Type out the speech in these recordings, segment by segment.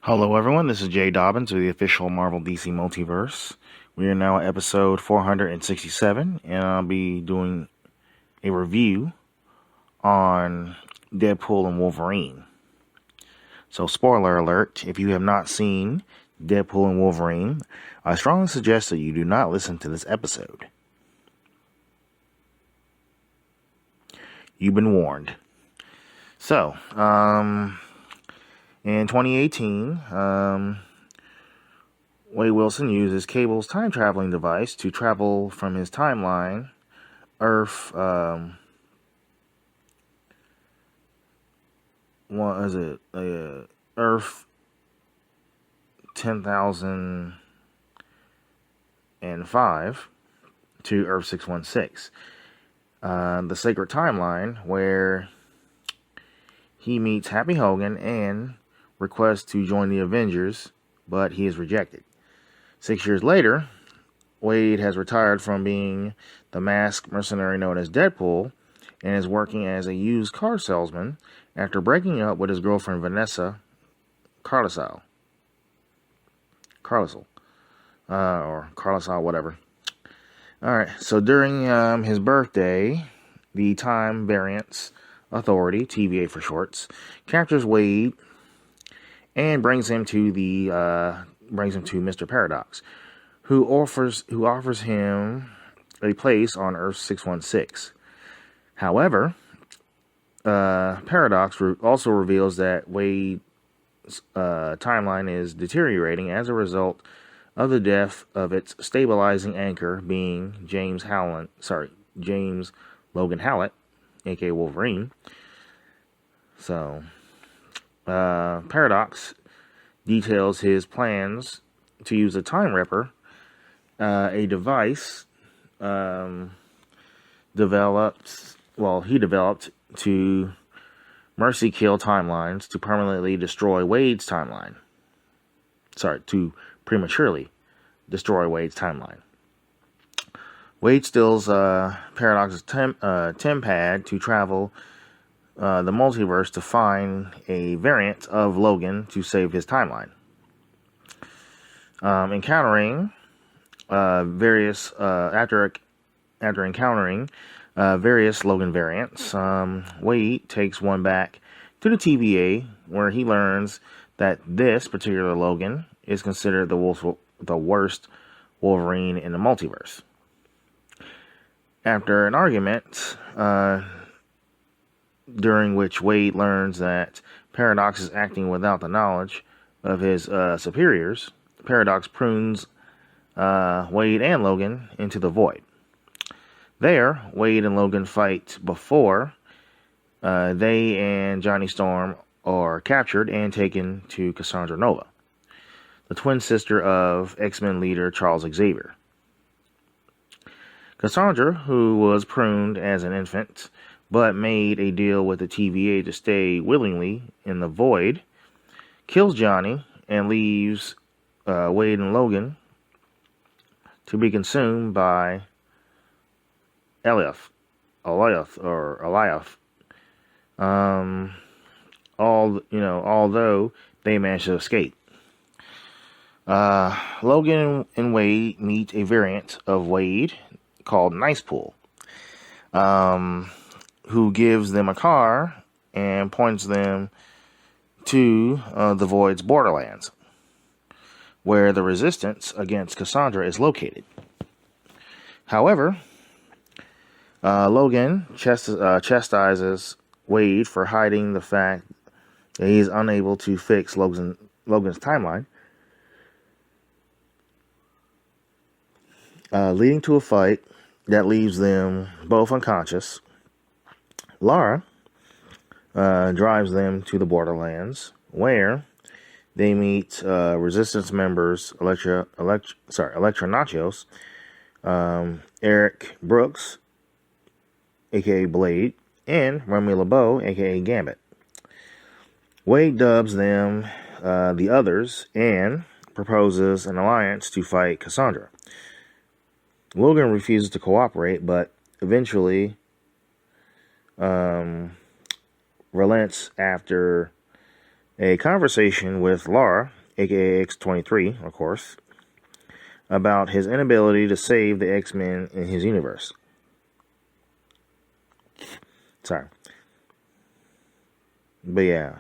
Hello, everyone. This is Jay Dobbins of the official Marvel DC Multiverse. We are now at episode 467, and I'll be doing a review on Deadpool and Wolverine. So, spoiler alert, if you have not seen Deadpool and Wolverine, I strongly suggest that you do not listen to this episode. You've been warned. So, in 2018, Wade Wilson uses Cable's time-traveling device to travel from his timeline, Earth, Earth 10,005 to Earth 616. The sacred timeline where he meets Happy Hogan and requests to join the Avengers, but he is rejected. 6 years later, Wade has retired from being the masked mercenary known as Deadpool and is working as a used car salesman after breaking up with his girlfriend Vanessa Carlisle. Or Carlisle, whatever. Alright, so during his birthday, the Time Variance Authority, TVA for shorts, captures Wade and brings him to Mr. Paradox, who offers him a place on Earth 616. However, Paradox also reveals that Wade's timeline is deteriorating as a result of the death of its stabilizing anchor, being James Logan Hallett, aka Wolverine. So, Paradox details his plans to use a Time Ripper, a device developed to mercy kill timelines to permanently destroy Wade's timeline. To prematurely destroy Wade's timeline. Wade steals Paradox's TemPad to travel the multiverse to find a variant of Logan to save his timeline. After encountering various Logan variants, Wade takes one back to the TVA, where he learns that this particular Logan is considered the worst Wolverine in the multiverse. After an argument, during which Wade learns that Paradox is acting without the knowledge of his superiors, Paradox prunes Wade and Logan into the void. There, Wade and Logan fight before they and Johnny Storm are captured and taken to Cassandra Nova, the twin sister of X-Men leader Charles Xavier. Cassandra, who was pruned as an infant, but made a deal with the TVA to stay willingly in the void, kills Johnny and leaves Wade and Logan to be consumed by Alioth. Although they managed to escape. Logan and Wade meet a variant of Wade called Nicepool, who gives them a car and points them to the Void's borderlands, where the resistance against Cassandra is located. However, Logan chastises Wade for hiding the fact that he is unable to fix Logan's timeline, leading to a fight that leaves them both unconscious. Lara drives them to the Borderlands, where they meet Resistance members Electra Nachos, Eric Brooks, aka Blade, and Remy LeBeau, aka Gambit. Wade dubs them the Others and proposes an alliance to fight Cassandra. Logan refuses to cooperate, but eventually relents after a conversation with Laura, aka X-23, of course, about his inability to save the X-Men in his universe. Sorry. But yeah.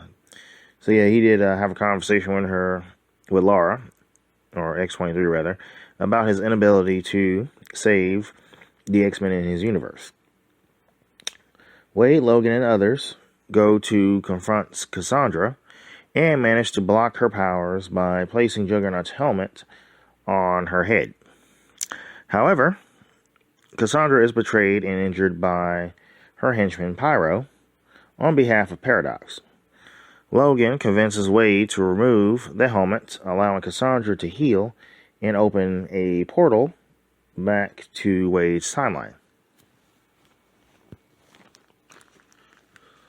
So yeah, he did have a conversation with Laura, or X-23 rather, about his inability to save the X-Men in his universe. Wade, Logan, and others go to confront Cassandra and manage to block her powers by placing Juggernaut's helmet on her head. However, Cassandra is betrayed and injured by her henchman Pyro on behalf of Paradox. Logan convinces Wade to remove the helmet, allowing Cassandra to heal and open a portal back to Wade's timeline.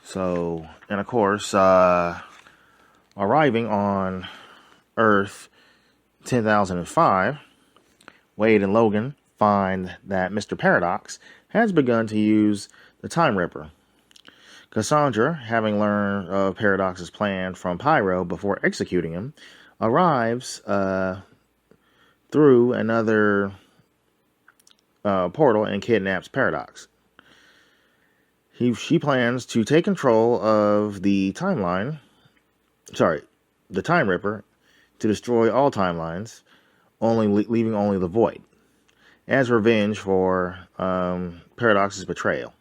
So, and of course, arriving on Earth 10,005, Wade and Logan find that Mr. Paradox has begun to use the Time Ripper. Cassandra, having learned of Paradox's plan from Pyro before executing him, arrives through another portal and kidnaps Paradox. She plans to take control of the Time Ripper, to destroy all timelines, leaving only the Void, as revenge for Paradox's betrayal.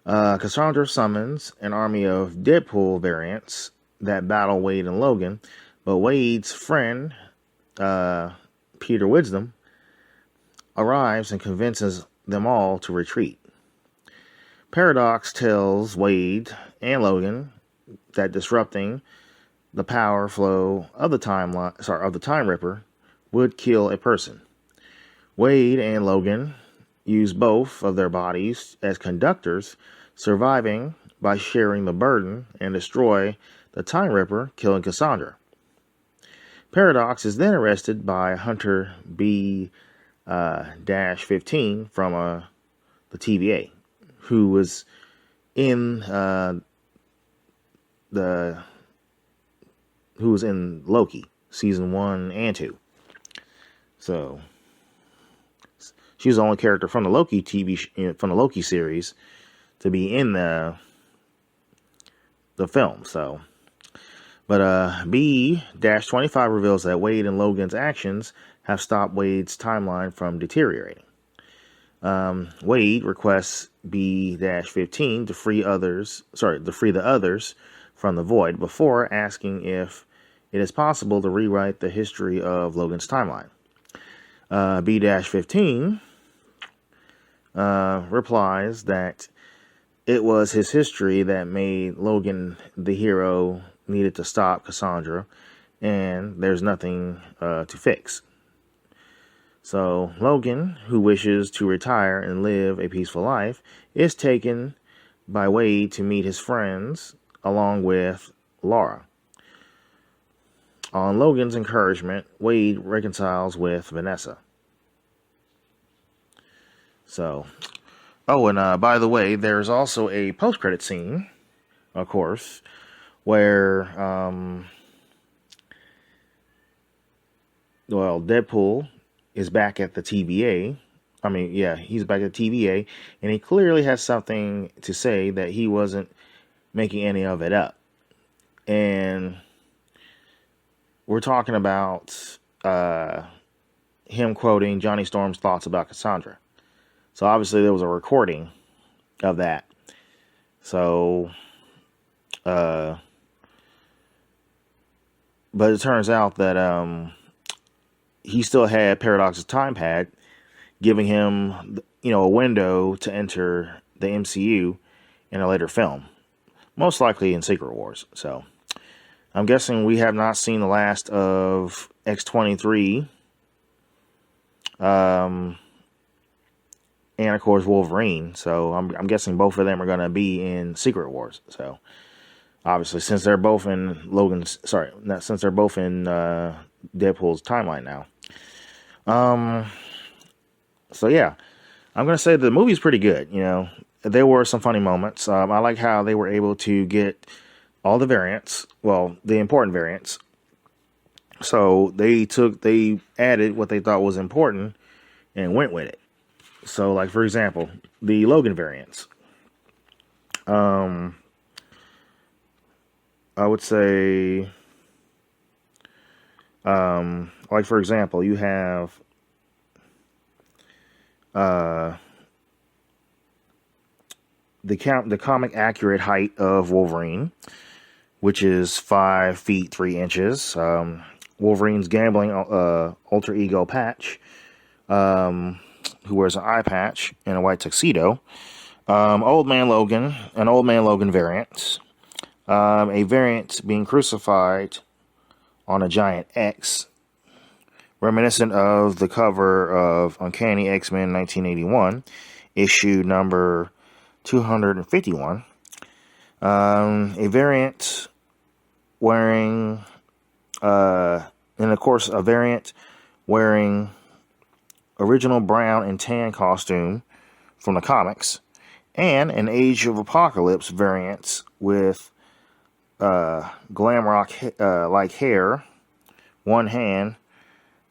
Cassandra summons an army of Deadpool variants that battle Wade and Logan, but Wade's friend, Peter Wisdom, arrives and convinces them all to retreat. Paradox tells Wade and Logan that disrupting the power flow of the Time Ripper would kill a person. Wade and Logan use both of their bodies as conductors, surviving by sharing the burden, and destroy the Time Ripper, killing Cassandra. Paradox is then arrested by Hunter B-15 from the TVA, who was in Loki season 1 and 2. So she was the only character from the Loki from the Loki series to be in the film. So, but B-25 reveals that Wade and Logan's actions have stopped Wade's timeline from deteriorating. Wade requests B-15 to free the others from the Void before asking if it is possible to rewrite the history of Logan's timeline. B-15 replies that it was his history that made Logan the hero needed to stop Cassandra, and there's nothing to fix. So Logan, who wishes to retire and live a peaceful life, is taken by Wade to meet his friends along with Laura. On Logan's encouragement, Wade reconciles with Vanessa. So, and by the way, there's also a post-credit scene, of course, where, Deadpool is back at the TVA. He's back at the TVA, and he clearly has something to say that he wasn't making any of it up. And we're talking about him quoting Johnny Storm's thoughts about Cassandra. So obviously there was a recording of that. So, but it turns out that he still had Paradox's time pad, giving him, a window to enter the MCU in a later film, most likely in Secret Wars. So I'm guessing we have not seen the last of X-23, and of course Wolverine. So I'm guessing both of them are going to be in Secret Wars. So obviously, since they're both in Deadpool's timeline now. So yeah, I'm going to say the movie's pretty good. there were some funny moments. I like how they were able to get all the variants, well, the important variants. So they added what they thought was important and went with it. So, like, for example, the Logan variants. I would say, like, for example, you have the comic accurate height of Wolverine, which is 5 feet 3 inches. Wolverine's gambling alter ego Patch, who wears an eye patch and a white tuxedo. Old Man Logan, an Old Man Logan variant. A variant being crucified on a giant X, reminiscent of the cover of Uncanny X-Men 1981, issue number 251. A variant wearing, and of course, a variant wearing original brown and tan costume from the comics, and an Age of Apocalypse variant with glam rock like hair, one hand,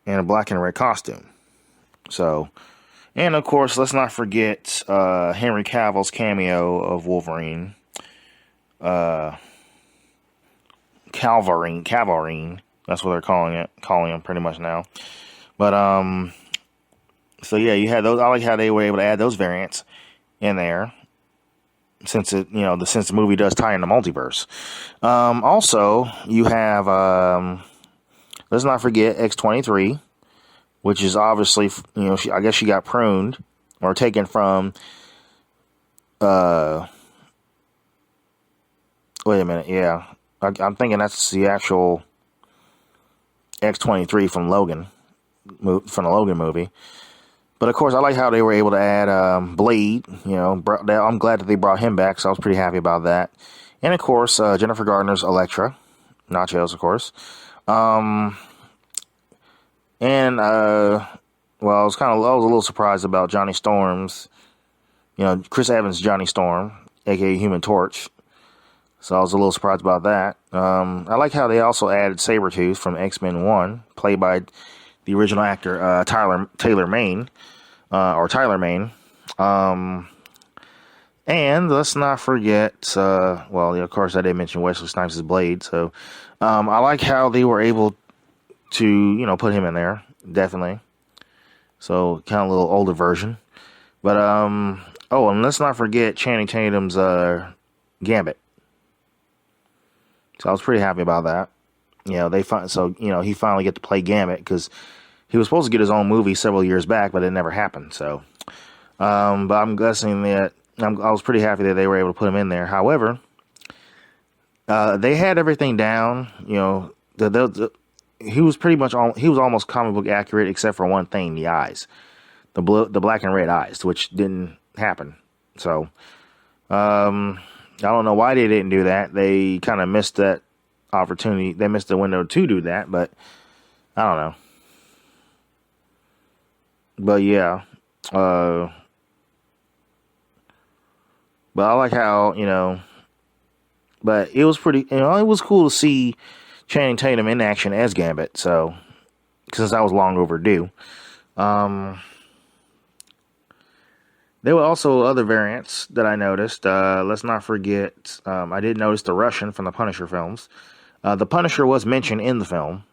and a black and red costume. So, and of course, let's not forget Henry Cavill's cameo of Wolverine. Calvarine. That's what they're calling him pretty much now. But so yeah, you had those. I like how they were able to add those variants in there, since the movie does tie in the multiverse. Also, you have let's not forget X-23, which is obviously, I guess she got pruned or taken from. Wait a minute, yeah, I'm thinking that's the actual X-23 from Logan, from the Logan movie. But of course, I like how they were able to add Blade. I'm glad that they brought him back, so I was pretty happy about that. And of course, Jennifer Gardner's Elektra, Nachos, of course. Well, I was a little surprised about Johnny Storm's, Chris Evans' Johnny Storm, aka Human Torch. So I was a little surprised about that. I like how they also added Sabretooth from X-Men 1, played by the original actor Tyler Mane. And let's not forget, of course I did mention Wesley Snipes' Blade. So I like how they were able to, put him in there, definitely. So kind of a little older version. But and let's not forget Channing Tatum's Gambit. So I was pretty happy about that. He finally get to play Gambit, because he was supposed to get his own movie several years back, but it never happened. So, but I'm guessing that I was pretty happy that they were able to put him in there. However, they had everything down. He was almost comic book accurate, except for one thing: the eyes, the black and red eyes, which didn't happen. So, I don't know why they didn't do that. They kind of missed that opportunity. They missed the window to do that, but I don't know. But yeah, but I like how, but it was pretty, it was cool to see Channing Tatum in action as Gambit. So, since that was long overdue. There were also other variants that I noticed. Let's not forget, I did notice the Russian from the Punisher films. The Punisher was mentioned in the film,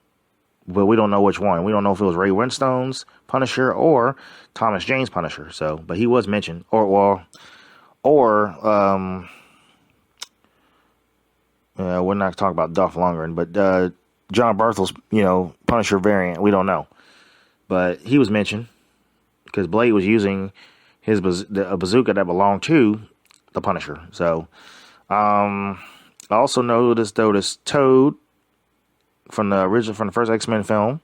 but we don't know which one. We don't know if it was Ray Winstone's Punisher or Thomas Jane's Punisher. So, but he was mentioned, we're not talking about Dolph Lundgren, but John Barthel's, Punisher variant. We don't know, but he was mentioned because Blade was using a bazooka that belonged to the Punisher. So, I also noticed Toad from the first X-Men film.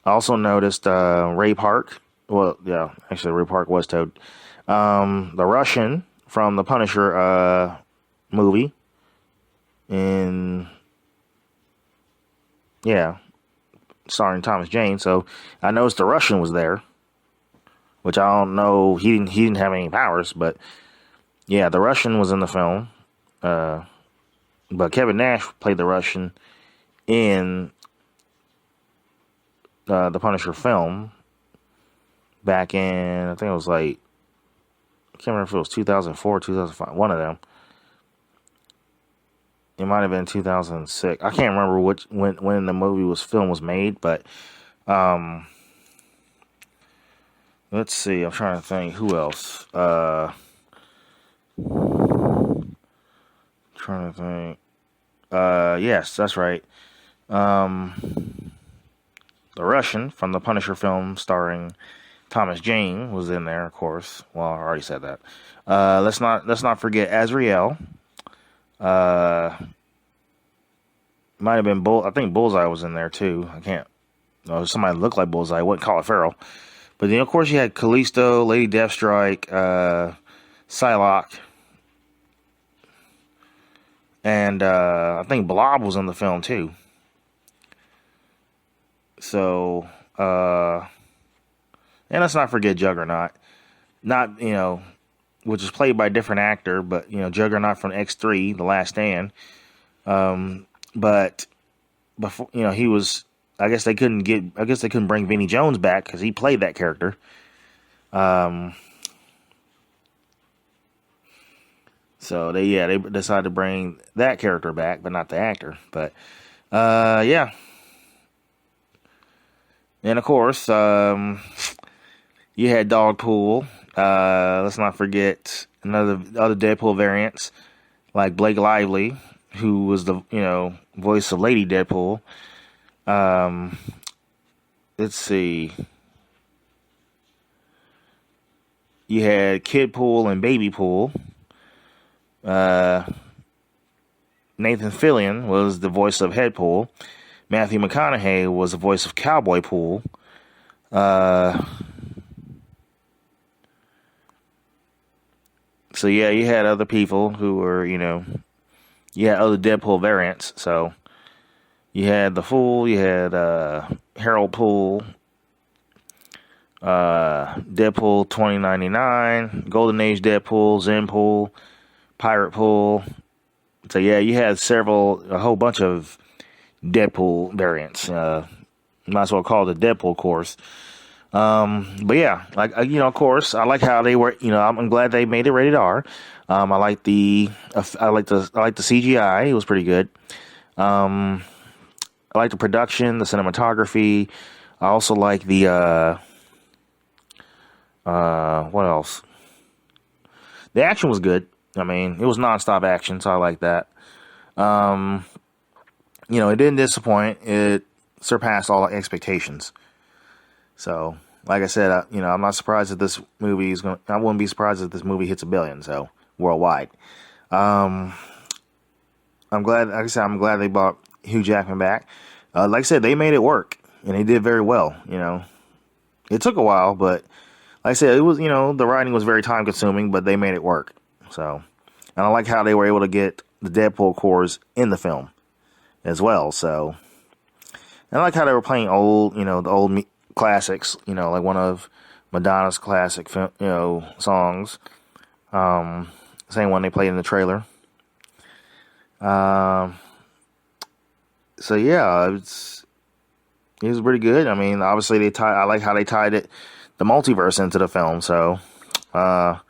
I also noticed Ray Park. Well, yeah, actually Ray Park was Toad. The Russian from the Punisher movie. And yeah, starring Thomas Jane. So I noticed the Russian was there, which I don't know. He didn't have any powers, but Yeah, the Russian was in the film, but Kevin Nash played the Russian in the Punisher film back in, I think it was like, I can't remember if it was 2004, 2005, one of them. It might have been 2006. I can't remember when the film was made, but let's see. I'm trying to think who else. Trying to think. Yes, that's right. The Russian from the Punisher film starring Thomas Jane was in there, of course. Well, I already said that. Let's not forget Azrael. Might have been I think Bullseye was in there too. I can't. Somebody looked like Bullseye. I wouldn't call it Farrell. But then, of course, you had Callisto, Lady Deathstrike, Psylocke, and I think Blob was in the film too. So, and let's not forget Juggernaut. Not, which is played by a different actor, but, Juggernaut from X3, The Last Stand. But before, he was, I guess they couldn't bring Vinnie Jones back because he played that character. So they decided to bring that character back, but not the actor. But, yeah. And of course, you had Dogpool. Let's not forget other Deadpool variants like Blake Lively, who was the voice of Lady Deadpool. Let's see. You had Kid Pool and Baby Pool. Nathan Fillion was the voice of Head Pool. Matthew McConaughey was the voice of Cowboy Pool. So yeah, you had other people who were, you had other Deadpool variants. So you had the Fool, you had Harold Pool, Deadpool 2099, Golden Age Deadpool, Zen Pool, Pirate Pool. So yeah, you had a whole bunch of Deadpool variants. Might as well call it the Deadpool course. But yeah, of course, I like how they were. I'm glad they made it rated R. I like the CGI. It was pretty good. I like the production, the cinematography. I also like the what else? The action was good. I mean, it was nonstop action, so I like that. It didn't disappoint. It surpassed all expectations. So, like I said, I'm not surprised that this movie is I wouldn't be surprised if this movie hits $1 billion. So worldwide. I'm glad. Like I said, I'm glad they brought Hugh Jackman back. Like I said, they made it work, and they did very well. It took a while, but like I said, it was the writing was very time consuming, but they made it work. So, and I like how they were able to get the Deadpool cores in the film as well. So, and I like how they were playing old, the old classics, like one of Madonna's classic, songs. Same one they played in the trailer. So yeah, it was pretty good. I mean, obviously I like how they tied the multiverse into the film. So yeah,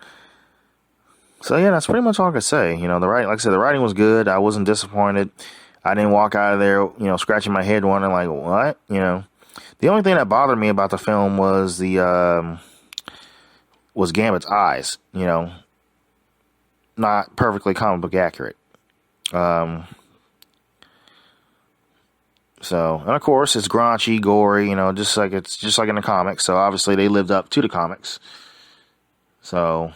that's pretty much all I could say. Like I said, the writing was good. I wasn't disappointed. I didn't walk out of there, scratching my head wondering like, what, The only thing that bothered me about the film was was Gambit's eyes, not perfectly comic book accurate. So, and of course it's raunchy, gory, just like in the comics. So obviously they lived up to the comics. So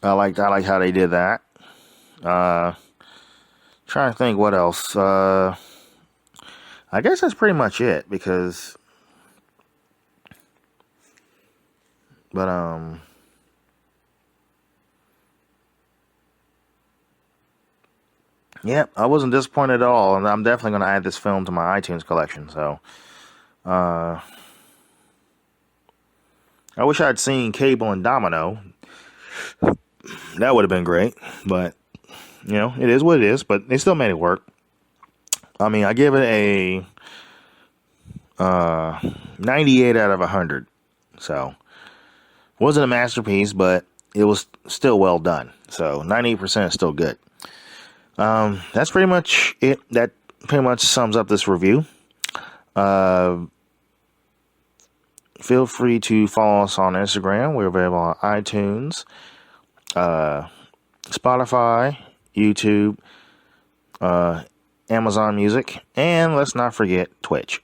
I like how they did that. Trying to think what else. I guess that's pretty much it because, yeah, I wasn't disappointed at all, and I'm definitely going to add this film to my iTunes collection. So, I wish I'd seen Cable and Domino. That would have been great, but you know, it is what it is. But they still made it work. I mean, I give it a 98 out of 100. So, wasn't a masterpiece, but it was still well done. So, 98% is still good. That's pretty much it. That pretty much sums up this review. Feel free to follow us on Instagram. We're available on iTunes, Spotify, YouTube, Amazon Music, and let's not forget Twitch.